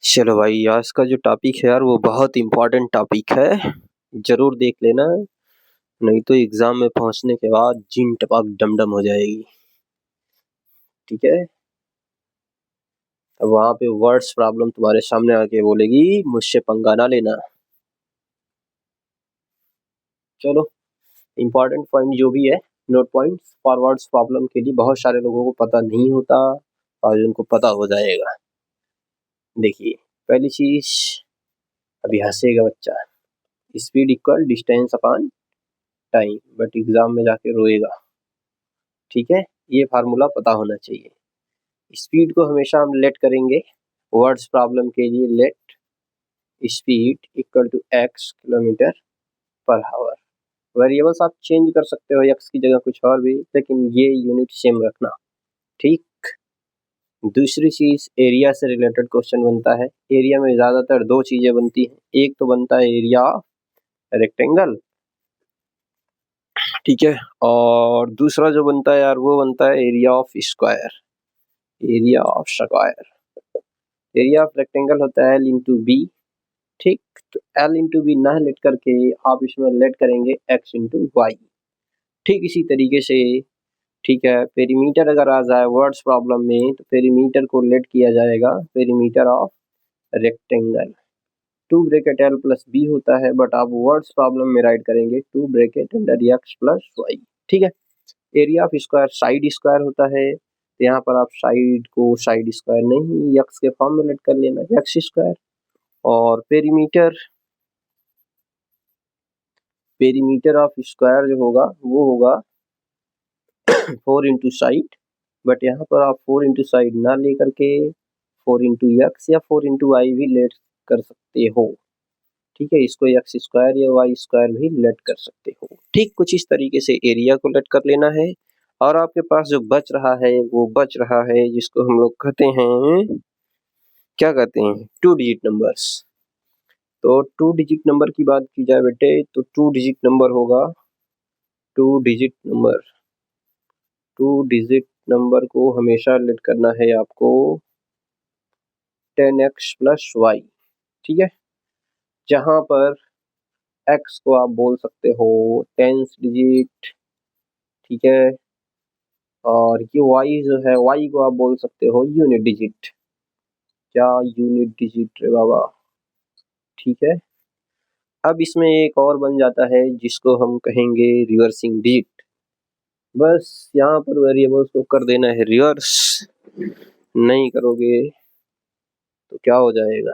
चलो भाई, आज का जो टॉपिक है यार वो बहुत इम्पोर्टेंट टॉपिक है। ज़रूर देख लेना, नहीं तो एग्ज़ाम में पहुँचने के बाद जिन टपक डम-डम हो जाएगी। ठीक है? अब वहाँ पे वर्ड्स प्रॉब्लम तुम्हारे सामने आके बोलेगी मुझसे पंगा ना लेना। चलो, इम्पोर्टेंट पॉइंट जो भी है, note points for words problem के लिए बहुत सारे लोगों को पता नहीं होता और उनको पता हो जाएगा। देखिए, पहली चीज़, अभी हँसेगा बच्चा, speed equal distance upon time, but exam में जाके रोएगा। ठीक है, ये फार्मूला पता होना चाहिए। स्पीड को हमेशा हम लेट करेंगे वर्ड्स प्रॉब्लम के लिए, let speed equal to X kilometre per hour. Variables आप चेंज कर सकते हो, एक्स की जगह कुछ और भी, लेकिन ये यूनिट सेम रखना। ठीक। दूसरी चीज, एरिया से रिलेटेड क्वेश्चन बनता है। एरिया में ज्यादातर दो चीजें बनती हैं, एक तो बनता है एरिया ऑफ रेक्टेंगल, ठीक है, और दूसरा जो बनता है यार वो बनता है area of square. Area of square, area of rectangle होता है एल इंटू बी। ठीक, तो एल इंटू बी ना लेट करके आप इसमें लेट करेंगे एक्स इंटू वाई। ठीक इसी तरीके से, ठीक है, पेरीमीटर अगर आ जाए वर्ड्स प्रॉब्लम में तो पेरीमीटर को लेट किया जाएगा perimeter of rectangle. Two bracket L plus B होता है, बट आप वर्ड्स प्रॉब्लम में राइट करेंगे two bracket under X plus Y. ठीक है। Area of square side square होता है, तो यहाँ पर आप साइड को साइड स्क्वायर नहीं एक्स के फॉर्म में लेट कर लेना, एक्स स्क्वायर। और पेरीमीटर ऑफ स्क्वायर जो होगा वो होगा 4 इंटू साइड, बट यहाँ पर आप 4 इंटू साइड ना लेकर के 4 इंटू एक्स या 4 इंटू वाई भी लेट कर सकते हो। ठीक है, इसको एक्स स्क्वायर या वाई स्क्वायर भी लेट कर सकते हो। ठीक, कुछ इस तरीके से एरिया को लेट कर लेना है। और आपके पास जो बच रहा है वो बच रहा है जिसको हम लोग कहते हैं, क्या कहते हैं, 2 डिजिट नंबर्स। तो 2 डिजिट नंबर की बात की जाए बेटे तो 2 डिजिट नंबर होगा, 2 डिजिट नंबर, 2 डिजिट नंबर को हमेशा लेट करना है आपको 10x प्लस वाई। ठीक है, जहां पर x को आप बोल सकते हो 10th डिजिट, ठीक है, और ये y जो है y को आप बोल सकते हो यूनिट डिजिट। क्या यूनिट डिजिट रे बाबा। ठीक है, अब इसमें एक और बन जाता है जिसको हम कहेंगे रिवर्सिंग डिजिट। बस यहाँ पर वेरिएबल्स को कर देना है रिवर्स, नहीं करोगे तो क्या हो जाएगा,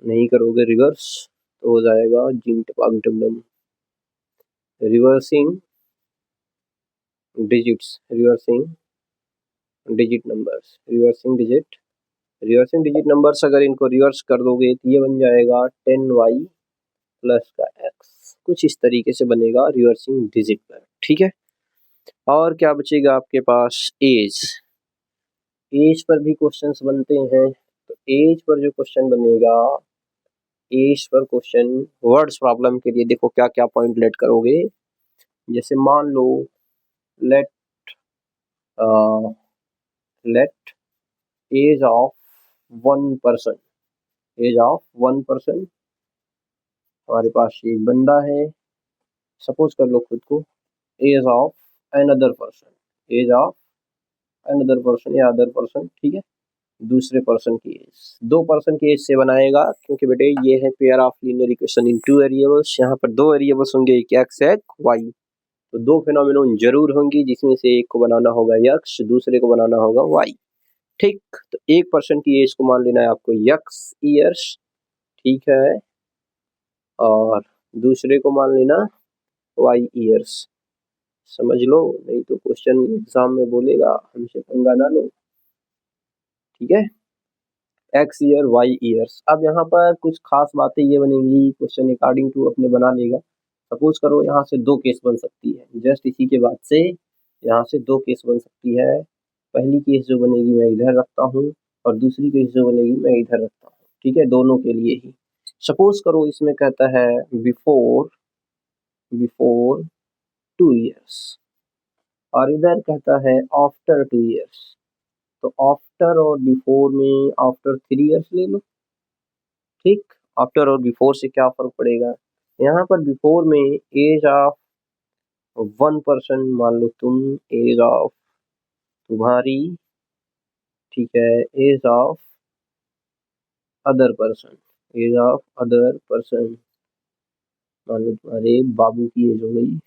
नहीं करोगे रिवर्स तो हो जाएगा जिन टपाक डम। Reversing digits, reversing digit numbers, reversing digit numbers अगर इनको रिवर्स कर दोगे तो ये बन जाएगा 10y प्लस का x। कुछ इस तरीके से बनेगा रिवर्सिंग डिजिट पर। ठीक है, और क्या बचेगा आपके पास, एज। एज पर भी क्वेश्चंस बनते हैं, तो एज पर जो क्वेश्चन बनेगा, as per question words problem के लिए देखो क्या क्या पॉइंट लेट करोगे। जैसे मान लो let let age of 1 person, age of 1 person, हमारे पास एक बंदा है, सपोज कर लो खुद को, age of another person, age of another person या अदर पर्सन, ठीक है, दूसरे पर्सन की एज। 2 पर्सन की एज से बनाएगा क्योंकि बेटे ये है pair of linear equation in 2 variables, यहाँ पर 2 वेरिएबल्स होंगे, एक एक्स एक वाई, तो 2 फिनोमिनन जरूर होंगी जिसमें से एक को बनाना होगा एक्स, दूसरे को बनाना होगा वाई। ठीक, तो 1 पर्सन की एज को मान लेना है आपको एक्स ईयर्स, ठीक है, और दूसरे को मान लेना वाई ईयर्स। समझ लो, नहीं तो क्वेश्चन एग्जाम में बोलेगा हमसे पंगा ना लो। ठीक है, एक्स ईयर वाई ईयर्स। अब यहाँ पर कुछ खास बातें ये बनेंगी, क्वेश्चन अकॉर्डिंग टू अपने बना लेगा। सपोज करो यहाँ से 2 केस बन सकती है, जस्ट इसी के बाद से यहाँ से 2 केस बन सकती है। पहली केस जो बनेगी मैं इधर रखता हूँ और दूसरी केस जो बनेगी मैं इधर रखता हूँ। ठीक है, दोनों के लिए ही। सपोज करो इसमें कहता है बिफोर 2 ईयर्स और इधर कहता है आफ्टर 2 ईयर्स। तो आफ्टर और बिफोर में आफ्टर 3 इयर्स ले लो, ठीक। आफ्टर और बिफोर से क्या फर्क पड़ेगा, यहाँ पर बिफोर में एज ऑफ 1% मान लो तुम, एज ऑफ तुम्हारी, ठीक है, age of other person, age of other person, मान लो तुम्हारे बाबू की एज हो गई,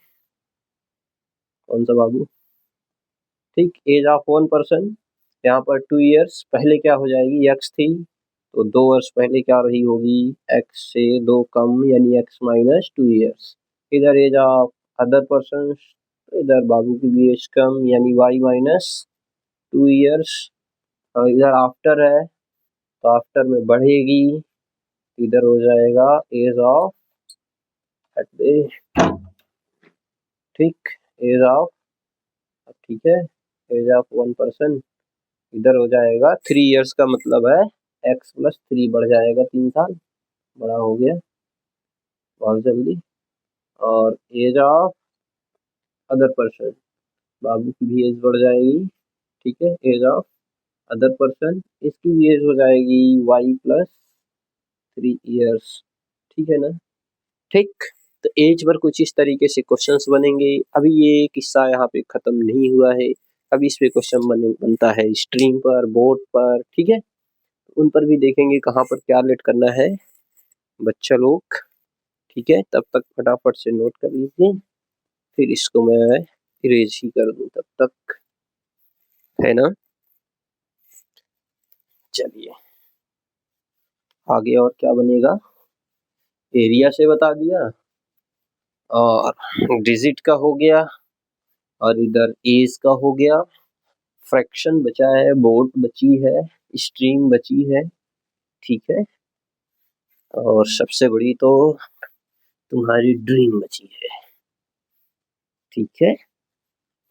कौन सा बाबू, ठीक। एज ऑफ 1%, यहाँ पर 2 इयर्स पहले क्या हो जाएगी, x थी तो 2 वर्ष पहले क्या रही होगी, x से 2 कम यानी x माइनस 2 इयर्स। इधर एज ऑफ अदर पर्सन, इधर बाबू की भी एज कम यानी y माइनस 2 इयर्स। और इधर आफ्टर है तो आफ्टर में बढ़ेगी, इधर हो जाएगा एज ऑफ, ठीक, एज ऑफ, ठीक है, एज ऑफ 1%, इधर हो जाएगा 3 इयर्स का मतलब है x प्लस 3 बढ़ जाएगा, 3 साल बड़ा हो गया बहुत जल्दी। और एज ऑफ अदर पर्सन, बाबू की भी एज बढ़ जाएगी, ठीक है, एज ऑफ अदर पर्सन, इसकी भी एज हो जाएगी y प्लस 3 इयर्स, ठीक है ना, ठीक। तो एज पर कुछ इस तरीके से क्वेश्चंस बनेंगे। अभी ये किस्सा यहाँ पे खत्म नहीं हुआ है, अभी इस पे क्वेश्चन बनता है स्ट्रीम पर, बोर्ड पर, ठीक है, उन पर भी देखेंगे कहाँ पर क्या लेट करना है बच्चा लोग, ठीक है। तब तक फटाफट से नोट कर लीजिए, फिर इसको मैं इरेज ही कर दूं तब तक, है ना। चलिए आगे और क्या बनेगा, एरिया से बता दिया और डिजिट का हो गया और इधर एज का हो गया, फ्रैक्शन बचा है, बोर्ड बची है, स्ट्रीम बची है, ठीक है, और सबसे बड़ी तो तुम्हारी ड्रीम बची है, ठीक है।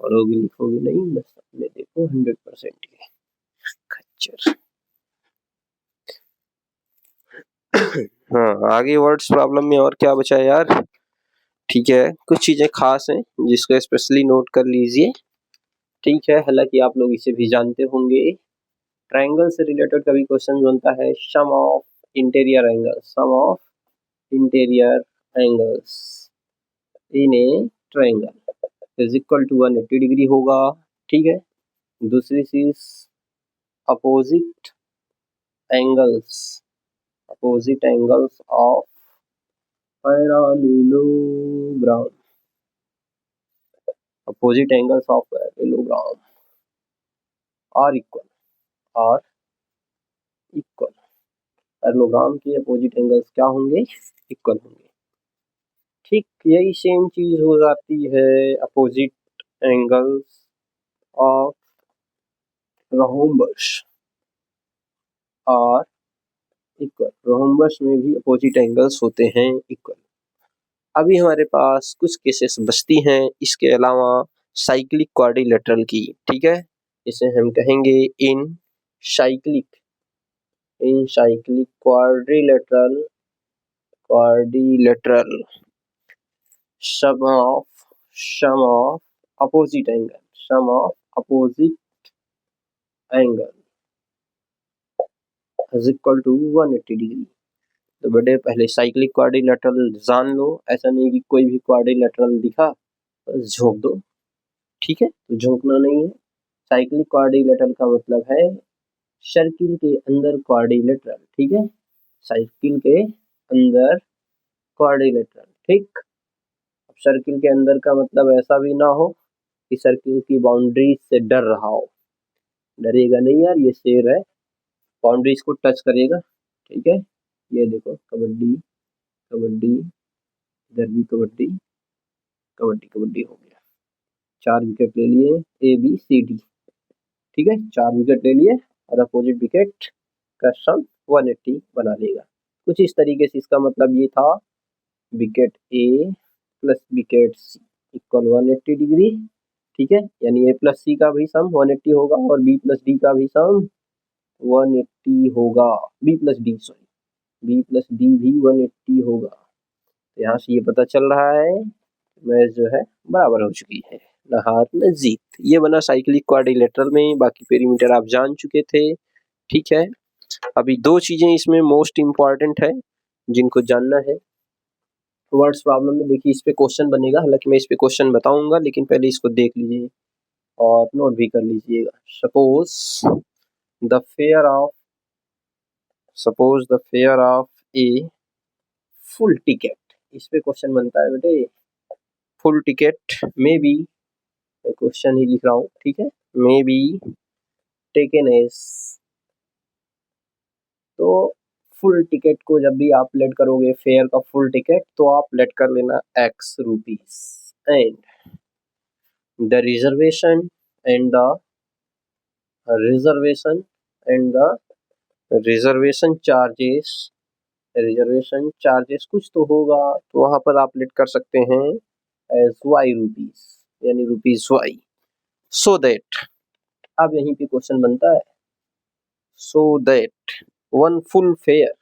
पढ़ोगे लिखोगे नहीं, बस अपने देखो 100% के खच्चर। हाँ, आगे वर्ड्स प्रॉब्लम में और क्या बचा यार, ठीक है, कुछ चीजें खास हैं जिसको स्पेशली नोट कर लीजिए, ठीक है। हालांकि आप लोग इसे भी जानते होंगे, ट्रायंगल से रिलेटेड कभी क्वेश्चन बनता है, sum of interior angle, sum of interior angles in a triangle is equal to 180 degree होगा, ठीक है। दूसरी चीज opposite angles, opposite angles of parallelogram, opposite angles of parallelogram are equal, are equal, parallelogram के opposite angles क्या होंगे, equal होंगे, ठीक। यही सेम चीज हो जाती है opposite angles of rhombus are equal, rhombus में भी अपोजिट एंगल्स होते हैं इक्वल। अभी हमारे पास कुछ केसेस बचती हैं इसके अलावा साइक्लिक क्वाड्रिलेटरल की, ठीक है, इसे हम कहेंगे in cyclic quadrilateral, quadrilateral sum of opposite angle, sum of opposite angle is equal to 180 degree. तो बेटे पहले साइक्लिक क्वाड्रिलेटरल जान लो, ऐसा नहीं कि कोई भी क्वाड्रिलेटरल दिखा बस झोंक दो, ठीक है, तो झोंकना नहीं है। साइक्लिक क्वाड्रिलेटरल का मतलब है सर्किल के अंदर क्वाड्रिलेटरल, ठीक है, साइकिल के अंदर क्वाड्रिलेटरल, ठीक। अब सर्किल के अंदर का मतलब ऐसा भी ना हो कि सर्किल की बाउंड्री से डर रहा हो, डरेगा नहीं यार, ये शेर है, बाउंड्रीज को टच करेगा, ठीक है। ये देखो कबड्डी कबड्डी, इधर भी कबड्डी कबड्डी कबड्डी हो गया, 4 विकेट ले लिए ए बी सी डी, ठीक है, 4 विकेट ले लिए और अपोजिट विकेट का सम 180 बना लेगा। कुछ इस तरीके से इसका मतलब ये था, विकेट ए प्लस विकेट सी इक्वल 180 डिग्री, ठीक है, यानी ए प्लस सी का भी सम 180 होगा और बी प्लस डी का भी सम 180 होगा, B plus D sorry, B plus D भी 180 होगा। तो यहाँ से ये पता चल रहा है मैच जो है बराबर हो चुकी है, नहार नजीक, ये बना साइक्लिक क्वाड्रिलेटरल में। बाकी पेरीमीटर आप जान चुके थे, ठीक है। अभी दो चीजें इसमें मोस्ट इम्पॉर्टेंट है जिनको जानना है। वर्ड्स प्रॉब्लम में देखिए इस पे क्वेश्चन बनेगा, हालांकि मैं इस पे क्वेश्चन बताऊंगा, लेकिन पहले इसको देख लीजिए और नोट भी कर लीजिएगा। The fair of suppose the fair of a full ticket, इस पे क्वेश्चन बनता है बेटे। फुल टिकट में बी, क्वेश्चन ही लिख रहा हूँ, ठीक है, मे बी टेकन एज। तो फुल टिकट को जब भी आप लेट करोगे, फेयर का फुल टिकट, तो आप लेट कर लेना x rupees, and the reservation and the reservation and the reservation charges कुछ तो होगा, तो वहां पर आप लेट कर सकते हैं एज वाई रुपीस, यानी रुपीस वाई। सो दैट, अब यहीं पे क्वेश्चन बनता है, so that one full fair,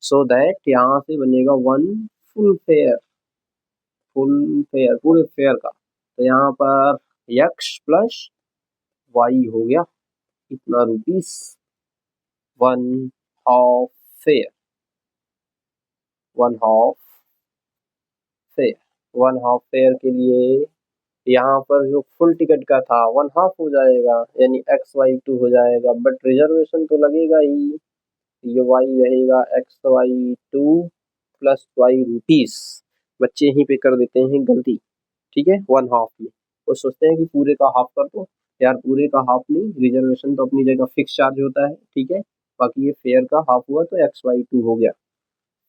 so that यहाँ से बनेगा वन फुल फेयर, पूरे फेयर का, तो यहाँ पर एक्स प्लस वाई हो गया इतना rupees, one half fair, one half fair. One half fair के लिए यहाँ पर जो फुल टिकट का था वन हाफ हो जाएगा, यानी एक्स वाई टू हो जाएगा, बट रिजर्वेशन तो लगेगा ही, ये वाई रहेगा X Y two plus Y rupees. बच्चे यहीं पे कर देते हैं गलती, ठीक है, वन हाफ में वो सोचते हैं कि पूरे का हाफ कर दो, यार पूरे का हाफ नहीं, रिजर्वेशन तो अपनी जगह फिक्स चार्ज होता है, ठीक है, बाकी ये फेयर का हाफ हुआ तो एक्स वाई टू हो गया।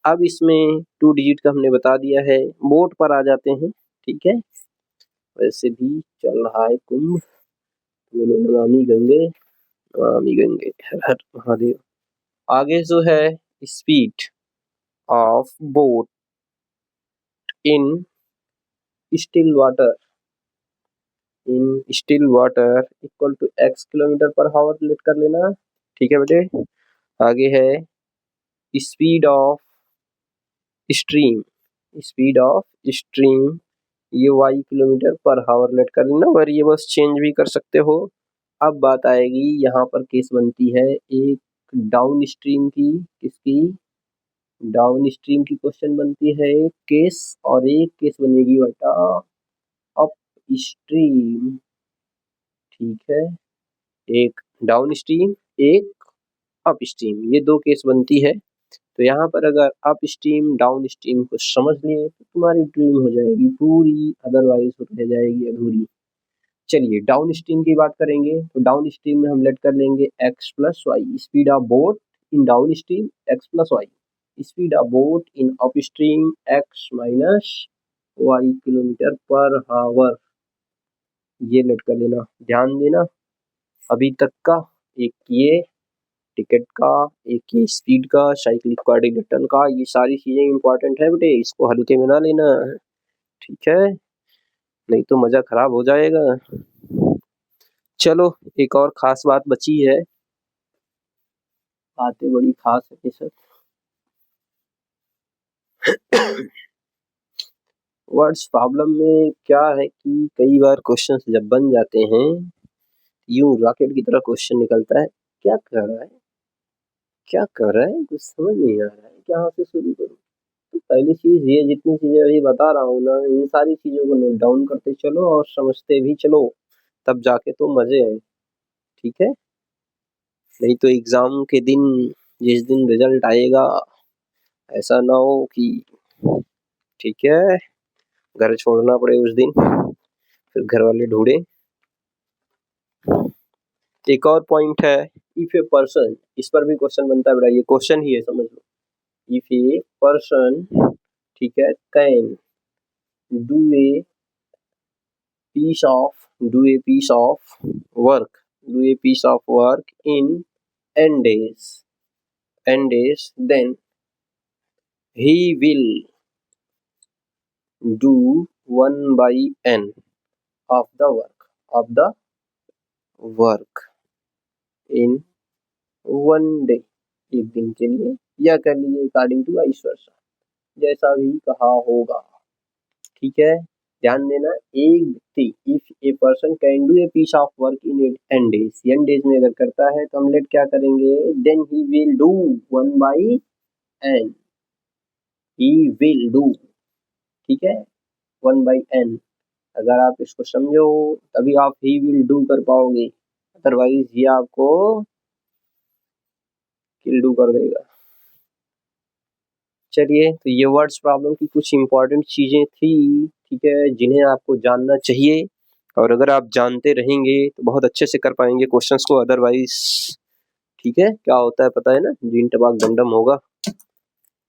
अब इसमें टू डिजिट का हमने बता दिया है, बोट पर आ जाते हैं, ठीक है। वैसे भी चल रहा है कुंभ, बोलो नमामि गंगे, नमामि गंगे, हर हर महादेव। आगे जो है speed of boat in still water, in still water equal to X kilometre per hour late कर लेना, ठीक है बेटे। आगे है speed of stream, speed of stream, ये Y kilometre per hour late कर लेना, वेरिएबल्स चेंज भी कर सकते हो। अब बात आएगी यहाँ पर केस बनती है एक डाउन स्ट्रीम की, किसकी, डाउन स्ट्रीम की क्वेश्चन बनती है एक केस, और एक केस बनेगी बेटा अप स्ट्रीम, ठीक है, एक डाउन स्ट्रीम एक अप स्ट्रीम, ये दो केस बनती है। तो यहाँ पर अगर अप स्ट्रीम डाउन स्ट्रीम को समझ लिए तो तुम्हारी ड्रीम हो जाएगी पूरी, अदरवाइज रह जाएगी अधूरी। चलिए डाउन स्ट्रीम की बात करेंगे, तो डाउन स्ट्रीम में हम लेट कर लेंगे X plus Y, speed of boat in downstream X plus Y, speed of boat in upstream X minus Y kilometre per hour, ये लेट कर लेना। ध्यान देना अभी तक का, एक ये टिकट का, एक ये स्पीड का, साइक्लिक क्वाड्रिलेटरल का, ये सारी चीजें इंपॉर्टेंट है बेटे, इसको हल्के में ना लेना, ठीक है, नहीं तो मजा खराब हो जाएगा। चलो एक और खास बात बची है, बातें बड़ी खास है सर। वर्ड्स प्रॉब्लम में क्या है कि कई बार क्वेश्चंस जब बन जाते हैं, यूं रॉकेट की तरह क्वेश्चन निकलता है, क्या कर रहा है, क्या कर रहा है, कुछ समझ नहीं आ रहा है, कहाँ से शुरू करूं। तो पहली चीज ये, जितनी चीजें अभी बता रहा हूँ ना, इन सारी चीजों को नोट डाउन करते चलो और समझते भी चलो, तब जाके तो मजे हैं, ठीक है। नहीं तो एग्जाम के दिन, जिस दिन रिजल्ट आएगा, ऐसा ना हो कि, ठीक है, घर छोड़ना पड़े उस दिन, फिर घर वाले ढूंढे। एक और पॉइंट है, इफ ए पर्सन, इस पर भी क्वेश्चन बनता है बेटा, ये क्वेश्चन ही है समझ लो। इफ ए पर्सन, ठीक है, can do A piece of do a piece of work, do a piece of work in n days, then he will do 1 by n of the work in 1 day, एक दिन के लिए, या कर लीजिए according to vice versa, जैसा भी कहा होगा, ठीक है। ध्यान देना, एक व्यक्ति if a person can do a piece of work in 10 days, 10 days में अगर करता है तो हम लेट क्या करेंगे, then he will do 1/n, he will do, ठीक है, 1/n। अगर आप इसको समझो तभी आप ही विल डू कर पाओगे, अदरवाइज ये आपको किल डू कर देगा। चलिए, तो ये वर्ड्स प्रॉब्लम की कुछ इंपॉर्टेंट चीजें थी, ठीक है, जिन्हें आपको जानना चाहिए, और अगर आप जानते रहेंगे तो बहुत अच्छे से कर पाएंगे क्वेश्चंस को, अदरवाइज ठीक है क्या होता है पता है ना, जीन टपाक दंडम होगा।